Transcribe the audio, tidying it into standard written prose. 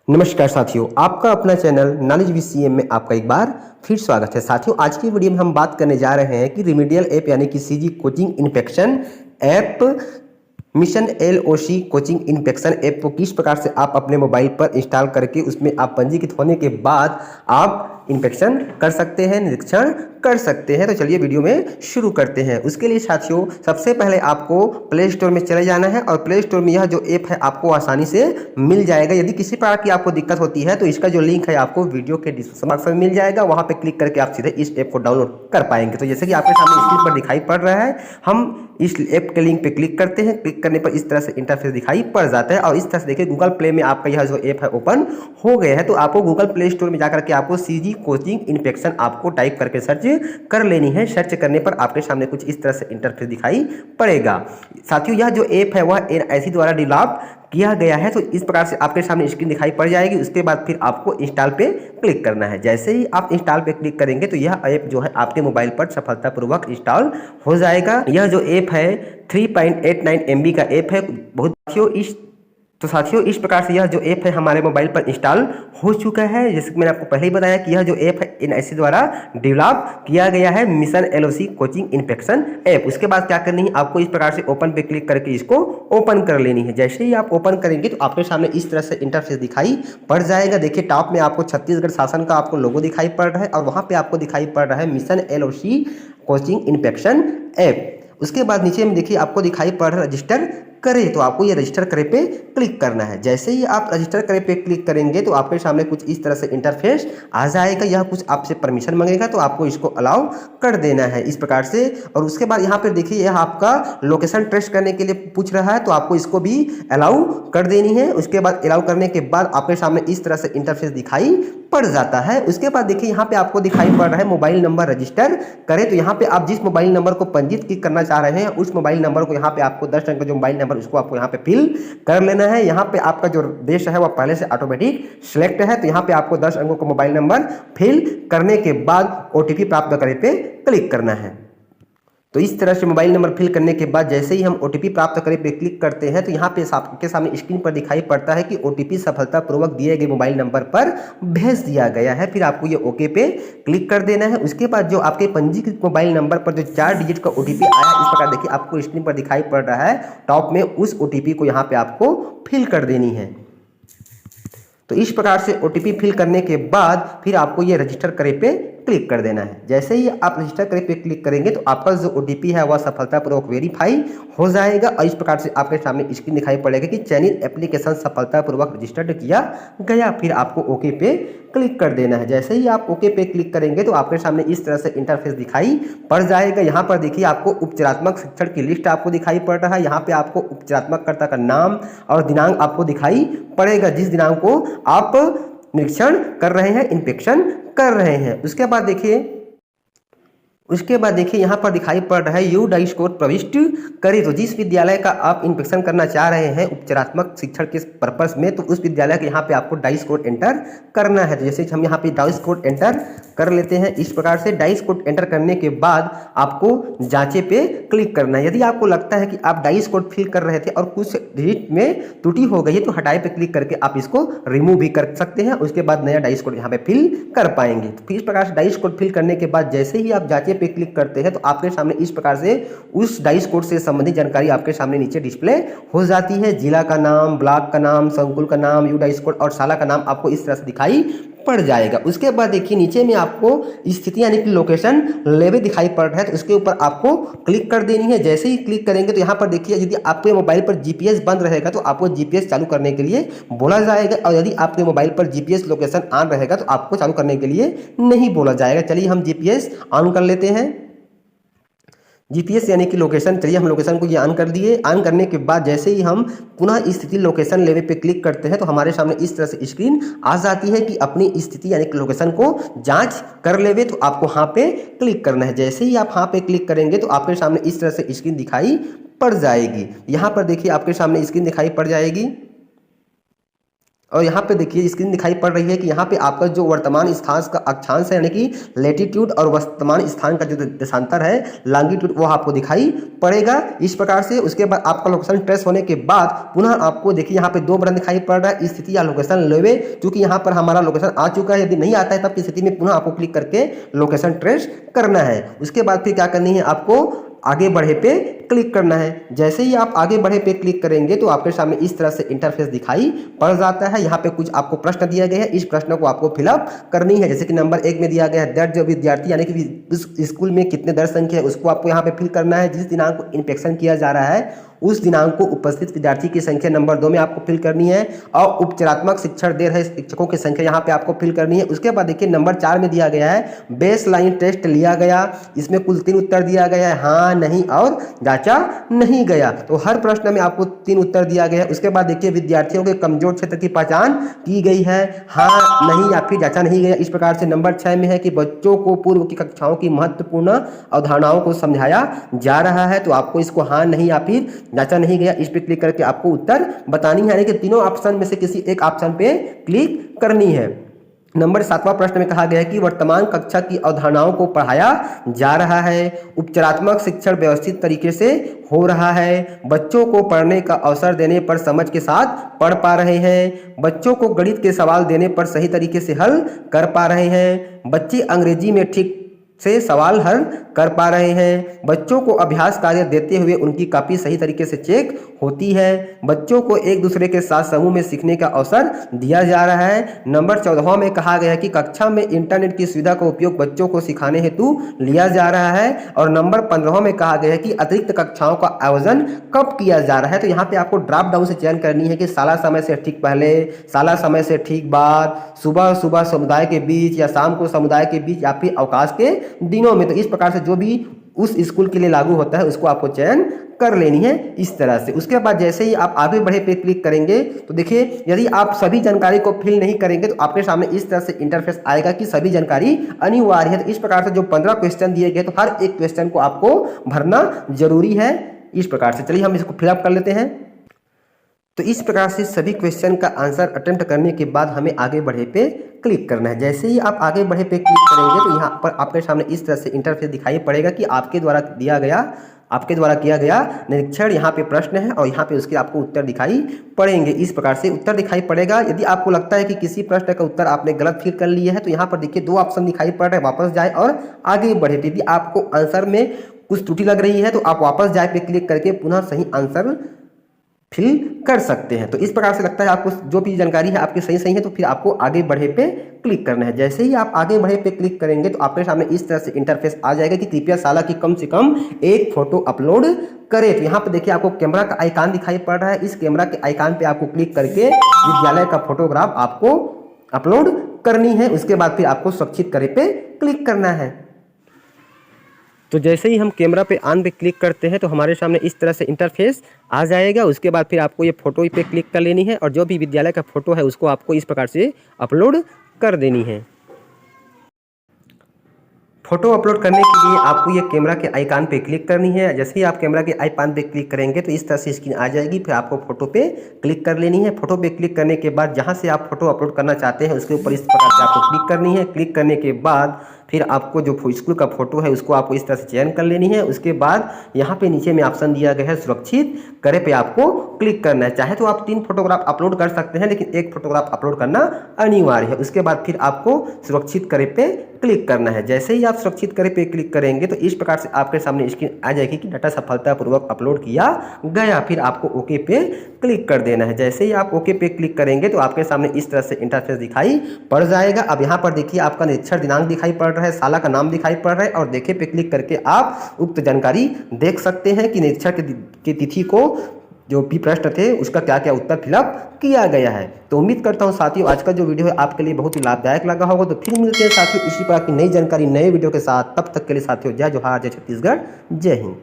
नमस्कार साथियों, आपका अपना चैनल नॉलेज वीसीएम में आपका एक बार फिर स्वागत है। साथियों, आज की वीडियो में हम बात करने जा रहे हैं कि रिमीडियल ऐप यानी कि CG coaching infection app mission LOC coaching infection app को किस प्रकार से आप अपने मोबाइल पर इंस्टॉल करके उसमें आप पंजीकृत होने के बाद आप इन्फेक्शन कर सकते हैं, निरीक्षण कर सकते हैं। तो चलिए वीडियो में शुरू करते हैं। उसके लिए साथियों सबसे पहले आपको प्ले स्टोर में चले जाना है और प्ले स्टोर में यह जो ऐप है आपको आसानी से मिल जाएगा। यदि किसी प्रकार की आपको दिक्कत होती है तो इसका जो लिंक है आपको वीडियो के डिस्क्रिप्शन बॉक्स में मिल जाएगा, वहां पे क्लिक करके आप सीधे इस ऐप को डाउनलोड कर पाएंगे। तो जैसे कि आपके सामने स्क्रीन पर दिखाई पड़ रहा है, हम इस ऐप के लिंक पे क्लिक करते हैं। क्लिक करने पर इस तरह से इंटरफेस दिखाई पड़ जाता है और इस तरह से देखिए गूगल प्ले में आपका यह जो ऐप है ओपन हो गया है। तो आपको गूगल प्ले स्टोर में जाकर के आपको सीजी कोचिंग इन्फेक्शन आपको टाइप करके सर्च कर लेनी है। सर्च करने पर आपके सामने कुछ इस तरह से इंटरफेस दिखाई पड़ेगा। साथियों, यह जो ऐप है वह एनआईसी द्वारा डेवलप किया गया है। तो इस प्रकार से आपके सामने स्क्रीन दिखाई पड़ जाएगी। उसके बाद फिर आपको इंस्टॉल पे क्लिक करना है। जैसे ही आप इंस्टॉल पे क्लिक करेंगे तो यह ऐप जो है आपके मोबाइल पर सफलतापूर्वक इंस्टॉल हो जाएगा। यह जो ऐप है 3.89 MB का ऐप है। बहुत साथियों इस प्रकार से यह जो ऐप है हमारे मोबाइल पर इंस्टॉल हो चुका है। जैसे कि मैंने आपको पहले ही बताया कि यह जो ऐप है एनआईसी द्वारा डेवलप किया गया है, mission LOC coaching infection app. उसके बाद क्या करनी है, आपको इस प्रकार से ओपन पे क्लिक करके इसको ओपन कर लेनी है। जैसे ही आप ओपन करेंगे तो आपके सामने इस तरह से इंटरफेस दिखाई पड़ जाएगा। देखिए टॉप में आपको छत्तीसगढ़ शासन का आपको लोगो दिखाई पड़ रहा है और वहां पे आपको दिखाई पड़ रहा है mission LOC coaching infection app. उसके बाद नीचे में देखिए आपको दिखाई पड़ रहा है रजिस्टर करें, तो आपको ये रजिस्टर करें पे क्लिक करना है। जैसे ही आप रजिस्टर करें पे क्लिक करेंगे तो आपके सामने कुछ इस तरह से इंटरफेस आ जाएगा। यह कुछ आपसे परमिशन मांगेगा तो आपको इसको अलाउ कर देना है इस प्रकार से। और उसके बाद यहाँ पे देखिए यह आपका लोकेशन ट्रेस करने के लिए पूछ रहा है, तो आपको इसको भी अलाउ कर देनी है। उसके बाद अलाउ करने के बाद आपके सामने इस तरह से इंटरफेस दिखाई पड़ जाता है। उसके बाद देखिए यहाँ पे आपको दिखाई पड़ रहा है मोबाइल नंबर रजिस्टर करें। तो यहाँ पे आप जिस मोबाइल नंबर को पंजीकृत करना चाह रहे हैं उस मोबाइल नंबर को यहाँ पे आपको 10 अंक का जो मोबाइल नंबर उसको आपको यहाँ पे फिल कर लेना है। यहाँ पे आपका जो देश है वह पहले से ऑटोमेटिक सिलेक्ट है, तो यहाँ पे आपको 10 अंकों का मोबाइल नंबर फिल करने के बाद ओटीपी प्राप्त करें पे क्लिक करना है। तो इस तरह से मोबाइल नंबर फिल करने के बाद जैसे ही हम ओटीपी प्राप्त करें पे क्लिक करते हैं तो यहाँ पे आपके सामने स्क्रीन पर दिखाई पड़ता है कि ओटीपी सफलतापूर्वक दिए गए मोबाइल नंबर पर भेज दिया गया है। फिर आपको ये ओके पे क्लिक कर देना है। उसके बाद जो आपके पंजीकृत मोबाइल नंबर पर जो 4 डिजिट का ओटीपी आया, इस प्रकार देखिए आपको स्क्रीन पर दिखाई पड़ रहा है टॉप में, उस ओटीपी को यहाँ पे आपको फिल कर देनी है। तो इस प्रकार से ओटीपी फिल करने के बाद फिर आपको ये रजिस्टर करें पे क्लिक कर देना है। जैसे ही आप रजिस्टर करें पे क्लिक करेंगे तो आपका जो ओटीपी है वह सफलतापूर्वक वेरीफाई हो जाएगा और इस प्रकार से आपके सामने स्क्रीन दिखाई पड़ेगा कि चयनित एप्लीकेशन सफलतापूर्वक रजिस्टर्ड किया गया। फिर आपको ओके पे क्लिक कर देना है। जैसे ही आप ओके पे क्लिक करेंगे तो आपके सामने इस तरह से इंटरफेस दिखाई पड़ जाएगा। यहाँ पर देखिए आपको उपचारात्मक शिक्षण की लिस्ट आपको दिखाई पड़ रहा है। यहाँ पे आपको उपचारात्मककर्ता का नाम और दिनांक आपको दिखाई पड़ेगा, जिस दिनांक को आप निरीक्षण कर रहे हैं, इन्फेक्शन कर रहे हैं। उसके बाद देखिए यहाँ पर दिखाई पड़ रहा है यू डाइस कोड प्रविष्ट करें। तो जिस विद्यालय का आप इन्फेक्शन करना चाह रहे हैं उपचारात्मक शिक्षण के पर्पस में, तो उस विद्यालय के यहाँ पे आपको डाइस कोड एंटर करना है। तो जैसे हम यहाँ पे डाइस कोड एंटर कर लेते हैं। इस प्रकार से डाइस कोड एंटर करने के बाद आपको जांचे पे क्लिक करना है। यदि आपको लगता है कि आप डाइस कोड फिल कर रहे थे और कुछ डिजिट में त्रुटि हो गई है तो हटाए पे क्लिक करके आप इसको रिमूव भी कर सकते हैं। उसके बाद नया डाइस कोड यहाँ पे फिल कर पाएंगे। तो इस प्रकार से डाइस कोड फिल करने के बाद जैसे ही आप जांचे पे क्लिक करते हैं तो आपके सामने इस प्रकार से उस डाइस कोड से संबंधित जानकारी आपके सामने नीचे डिस्प्ले हो जाती है। जिला का नाम, ब्लॉक का नाम, संकुल का नाम, यू डाइस कोड और शाला का नाम आपको इस तरह से दिखाई पड़ जाएगा। उसके बाद देखिए नीचे में आपको स्थिति यानी कि लोकेशन लेवल दिखाई पड़ रहा है, तो उसके ऊपर आपको क्लिक कर देनी है। जैसे ही क्लिक करेंगे तो यहाँ पर देखिए यदि आपके मोबाइल पर जीपीएस बंद रहेगा तो आपको जीपीएस चालू करने के लिए बोला जाएगा और यदि आपके मोबाइल पर जीपीएस लोकेशन ऑन रहेगा तो आपको चालू करने के लिए नहीं बोला जाएगा। चलिए हम जीपीएस ऑन कर लेते हैं। जीपीएस यानी कि लोकेशन, चलिए हम लोकेशन को ये ऑन कर दिए। ऑन करने के बाद जैसे ही हम पुनः स्थिति लोकेशन लेवल पे क्लिक करते हैं तो हमारे सामने इस तरह से स्क्रीन आ जाती है कि अपनी स्थिति यानी कि लोकेशन को जांच कर लेवे। तो आपको हाँ पे क्लिक करना है। जैसे ही आप हाँ पे क्लिक करेंगे तो आपके सामने इस तरह से स्क्रीन दिखाई पड़ जाएगी। यहाँ पर देखिए आपके सामने स्क्रीन दिखाई पड़ जाएगी। और यहाँ पे देखिए स्क्रीन दिखाई पड़ रही है कि यहाँ पे आपका जो वर्तमान स्थान का अक्षांश है यानी कि लैटिट्यूड और वर्तमान स्थान का जो देशांतर है लॉन्गिट्यूड वो आपको दिखाई पड़ेगा इस प्रकार से। उसके बाद आपका लोकेशन ट्रेस होने के बाद पुनः आपको देखिए यहाँ पे 2 बटन दिखाई पड़ रहा है, स्थिति या लोकेशन लेवे। क्योंकि यहाँ पर हमारा लोकेशन आ चुका है, यदि नहीं आता है तब की स्थिति में पुनः आपको क्लिक करके लोकेशन ट्रेस करना है। उसके बाद फिर क्या करनी है, आपको आगे बढ़े पे क्लिक करना है। जैसे ही आप आगे बढ़े पे क्लिक करेंगे तो आपके सामने इस तरह से इंटरफेस दिखाई पड़ जाता है। यहाँ पे कुछ आपको प्रश्न दिया गया है, इस प्रश्न को आपको फिलअप करनी है। जैसे कि नंबर 1 में दिया गया है दर्ज विद्यार्थी यानी कि उस स्कूल में कितने दर्ज संख्या है उसको आपको यहाँ पे फिल करना है। जिस दिनांक को इंस्पेक्शन किया जा रहा है उस दिनांक को उपस्थित विद्यार्थी की संख्या नंबर 2 में आपको फिल करनी है और उपचारात्मक शिक्षण दे रहे शिक्षकों की संख्या यहाँ पे आपको फिल करनी है। उसके बाद देखिए नंबर 4 में दिया गया है बेस लाइन टेस्ट लिया गया, इसमें कुल 3 उत्तर दिया गया है, हाँ नहीं और जांचा नहीं गया। तो हर प्रश्न में आपको 3 उत्तर दिया गया है। उसके बाद देखिए विद्यार्थियों के कमजोर क्षेत्र की पहचान की गई है, हाँ नहीं या फिर जांचा नहीं गया। इस प्रकार से नंबर 6 में है कि बच्चों को पूर्व की कक्षाओं की महत्वपूर्ण अवधारणाओं को समझाया जा रहा है, तो आपको इसको हाँ नहीं या फिर जांचा नहीं गया इस पे क्लिक करके आपको उत्तर बतानी है, यानी कि तीनों ऑप्शन में से किसी एक ऑप्शन पे क्लिक करनी है। नंबर 7वां प्रश्न में कहा गया है कि वर्तमान कक्षा की अवधारणाओं को पढ़ाया जा रहा है, उपचारात्मक शिक्षण व्यवस्थित तरीके से हो रहा है, बच्चों को पढ़ने का अवसर देने पर समझ के साथ पढ़ पा रहे हैं, बच्चों को गणित के सवाल देने पर सही तरीके से हल कर पा रहे हैं, बच्चे अंग्रेजी में ठीक से सवाल हल कर पा रहे हैं, बच्चों को अभ्यास कार्य देते हुए उनकी कॉपी सही तरीके से चेक होती है, बच्चों को एक दूसरे के साथ समूह में सीखने का अवसर दिया जा रहा है। नंबर 14वां में कहा गया है कि कक्षा में इंटरनेट की सुविधा का उपयोग बच्चों को सिखाने हेतु लिया जा रहा है। और नंबर 15वां में कहा गया है कि अतिरिक्त कक्षाओं का आयोजन कब किया जा रहा है। तो यहाँ पे आपको ड्रॉप डाउन से चयन करनी है कि साला समय से ठीक पहले, साला समय से ठीक बाद, सुबह सुबह समुदाय के बीच या शाम को समुदाय के बीच या फिर अवकाश के दिनों में। तो इस प्रकार से जो भी उस स्कूल के लिए लागू होता है उसको आपको चयन कर लेनी है इस तरह से। उसके बाद जैसे ही आप आगे बढ़े पे क्लिक करेंगे तो देखिए यदि आप सभी जानकारी को फिल नहीं करेंगे तो आपके सामने इस तरह से इंटरफेस आएगा कि सभी जानकारी अनिवार्य है। तो इस प्रकार से जो 15 क्वेश्चन दिए गए तो हर एक क्वेश्चन को आपको भरना जरूरी है इस प्रकार से। चलिए हम इसको फिलअप कर लेते हैं। तो इस प्रकार से सभी क्वेश्चन का आंसर अटेम्प्ट करने के बाद हमें आगे बढ़े पे क्लिक करना है। जैसे ही आप आगे बढ़े पे क्लिक करेंगे तो यहाँ पर आपके सामने इस तरह से इंटरफेस दिखाई पड़ेगा कि आपके द्वारा किया गया निरीक्षण यहाँ पे प्रश्न है और यहाँ पे उसके आपको उत्तर दिखाई पड़ेंगे। इस प्रकार से उत्तर दिखाई पड़ेगा। यदि आपको लगता है कि किसी प्रश्न का उत्तर आपने गलत फिल कर लिया है तो यहाँ पर देखिए 2 ऑप्शन दिखाई पड़ रहे हैं, वापस जाए और आगे बढ़े। यदि आपको आंसर में कुछ त्रुटि लग रही है तो आप वापस जाए पे क्लिक करके पुनः सही आंसर फिल कर सकते हैं। तो इस प्रकार से लगता है आपको जो भी जानकारी है आपकी सही है तो फिर आपको आगे बढ़े पे क्लिक करना है। जैसे ही आप आगे बढ़े पे क्लिक करेंगे तो आपके सामने इस तरह से इंटरफेस आ जाएगा कि कृपया साला की कम से कम एक फोटो अपलोड करें। तो यहाँ पे देखिए आपको कैमरा का आइकॉन दिखाई पड़ रहा है, इस कैमरा के आइकॉन पे आपको क्लिक करके विद्यालय का फोटोग्राफ आपको अपलोड करनी है। उसके बाद फिर आपको सुरक्षित करे पे क्लिक करना है। तो जैसे ही हम कैमरा पे ऑन पे क्लिक करते हैं तो हमारे सामने इस तरह से इंटरफेस आ जाएगा। उसके बाद फिर आपको ये फोटो पे क्लिक कर लेनी है और जो भी विद्यालय का फोटो है उसको आपको इस प्रकार से अपलोड कर देनी है। फोटो अपलोड करने के लिए आपको ये कैमरा के आइकॉन पे क्लिक करनी है। जैसे ही आप कैमरा के आइकॉन पे क्लिक करेंगे तो इस तरह से स्क्रीन आ जाएगी। फिर आपको फोटो पे क्लिक कर लेनी है। फोटो पे क्लिक करने के बाद जहाँ से आप फोटो अपलोड करना चाहते हैं उसके ऊपर इस प्रकार से आपको क्लिक करनी है। क्लिक करने के बाद फिर आपको जो स्कूल का फोटो है उसको आपको इस तरह से चयन कर लेनी है। उसके बाद यहाँ पे नीचे में ऑप्शन दिया गया है सुरक्षित करे पे आपको क्लिक करना है। चाहे तो आप 3 फोटोग्राफ अपलोड कर सकते हैं लेकिन 1 फोटोग्राफ अपलोड करना अनिवार्य है। उसके बाद फिर आपको सुरक्षित करे पे क्लिक करना है। जैसे ही आप सुरक्षित करे पे क्लिक करेंगे तो इस प्रकार से आपके सामने स्क्रीन आ जाएगी कि डाटा सफलतापूर्वक अपलोड किया गया। फिर आपको ओके पे क्लिक कर देना है। जैसे ही आप ओके पे क्लिक करेंगे तो आपके सामने इस तरह से इंटरफेस दिखाई पड़ जाएगा। अब यहाँ पर देखिए आपका निरीक्षण दिनांक दिखाई पड़ रहा है, साला का नाम दिखाई पड़ रहा है और देखे पे क्लिक करके आप उक्त जानकारी देख सकते हैं कि निरीक्षण की तिथि को जो भी प्रश्न थे उसका क्या क्या उत्तर फिलअप किया गया है। तो उम्मीद करता हूं साथियों आज का जो वीडियो है आपके लिए बहुत ही लाभदायक लगा होगा। तो फिर मिलते हैं साथियों इसी प्रकार की नई जानकारी नए वीडियो के साथ। तब तक के लिए साथियों जय जोहार, जय छत्तीसगढ़, जय हिंद।